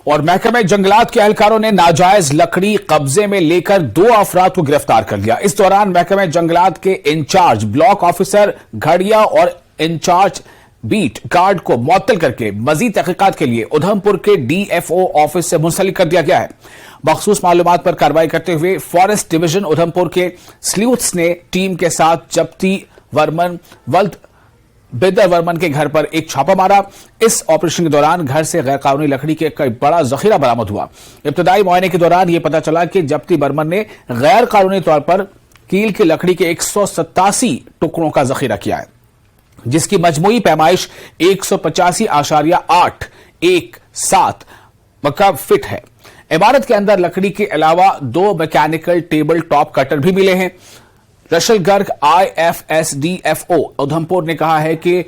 और महकमे जंगलात के एहलकारों ने नाजायज लकड़ी कब्जे में लेकर 2 अफराद को गिरफ्तार कर लिया। इस दौरान महकमे जंगलात के इंचार्ज ब्लॉक ऑफिसर घड़िया और इंचार्ज बीट गार्ड को मुअत्तल करके मजीद तहकीकात के लिए उधमपुर के डीएफओ ऑफिस से मुंसलिक कर दिया गया है। मखसूस मालूमात पर कार्रवाई करते हुए फॉरेस्ट डिवीजन उधमपुर के स्लूथ्स ने टीम के साथ जप्ती बेदर वर्मन के घर पर एक छापा मारा। इस ऑपरेशन के दौरान घर से गैर कानूनी लकड़ी के एक बड़ा जखीरा बरामद हुआ। इब्तदाई मुआयने के दौरान यह पता चला कि जप्ती बर्मन ने गैर कानूनी तौर पर कील की लकड़ी के 187 टुकड़ों का जखीरा किया है, जिसकी मजमूई पैमाइश 185.817 मकब फीट है। इमारत के अंदर लकड़ी के अलावा 2 मैकेनिकल टेबल टॉप कटर भी मिले हैं। रशल गर्ग IFSDFO उधमपुर ने कहा है कि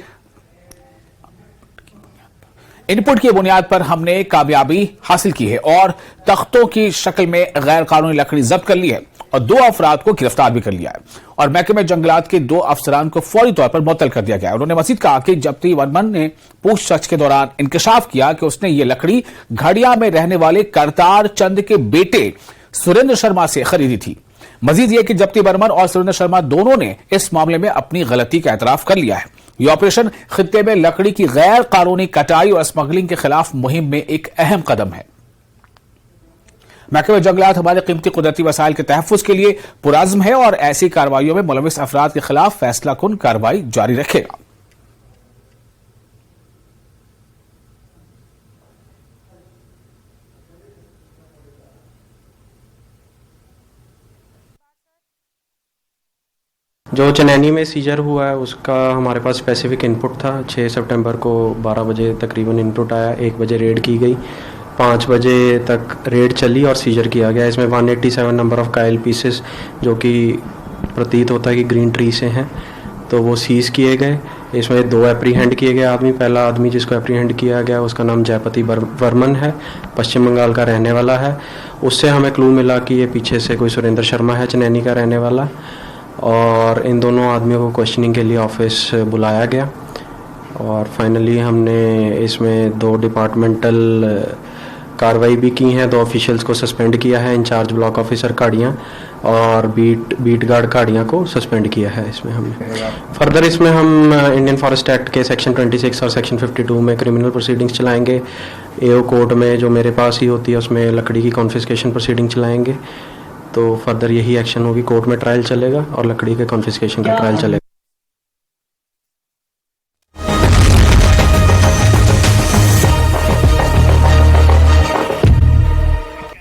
इनपुट की बुनियाद पर हमने कामयाबी हासिल की है और तख्तों की शक्ल में गैर कानूनी लकड़ी जब्त कर ली है और 2 अफराद को गिरफ्तार भी कर लिया है और महकमे जंगलात के 2 अफसरान को फौरी तौर पर मुअत्तल कर दिया गया है। उन्होंने मजीद कहा कि जब्ती वर्मन ने पूछताछ के दौरान इंकशाफ किया कि उसने ये लकड़ी घड़िया में रहने वाले करतार चंद के बेटे सुरेंद्र शर्मा से खरीदी थी। मजीद यह कि जब्ती बर्मन और सुरेंद्र शर्मा दोनों ने इस मामले में अपनी गलती का एतराफ कर लिया है। यह ऑपरेशन खित्ते में लकड़ी की गैर कानूनी कटाई और स्मगलिंग के खिलाफ मुहिम में एक अहम कदम है। महकमा जंगलात हमारे कीमती कुदरती वसाइल के तहफ्फुज के लिए पुरअज़्म है और ऐसी कार्रवाइयों में मुलविस अफराद के खिलाफ फैसला कुन कार्रवाई जारी रखेगा। जो चनैनी में सीजर हुआ है उसका हमारे पास स्पेसिफिक इनपुट था। 6 सितंबर को 12 बजे तकरीबन इनपुट आया। 1 बजे रेड की गई, 5 बजे तक रेड चली और सीजर किया गया। इसमें 187 नंबर ऑफ कायल पीसेस जो कि प्रतीत होता है कि ग्रीन ट्री से हैं, तो वो सीज़ किए गए। इसमें 2 एप्रीहेंड किए गए आदमी। पहला आदमी जिसको एप्रीहेंड किया गया उसका नाम जयपति वर्मन है, पश्चिम बंगाल का रहने वाला है। उससे हमें क्लू मिला कि ये पीछे से कोई सुरेंद्र शर्मा है, चनैनी का रहने वाला, और इन दोनों आदमियों को क्वेश्चनिंग के लिए ऑफिस बुलाया गया और फाइनली हमने इसमें 2 डिपार्टमेंटल कार्रवाई भी की हैं। 2 ऑफिशियल्स को सस्पेंड किया है, इंचार्ज ब्लॉक ऑफिसर काड़ियाँ और बीट गार्ड काड़ियाँ को सस्पेंड किया है। इसमें हमने फर्दर इसमें हम इंडियन फॉरेस्ट एक्ट के सेक्शन 26 और सेक्शन 52 में क्रिमिनल प्रोसीडिंग्स चलाएंगे। AO कोर्ट में जो मेरे पास ही होती है उसमें लकड़ी की कॉन्फिस्केशन प्रोसीडिंग चलाएंगे। तो फर्दर यही एक्शन होगी, कोर्ट में ट्रायल चलेगा और लकड़ी के कॉन्फिस्केशन का ट्रायल चलेगा।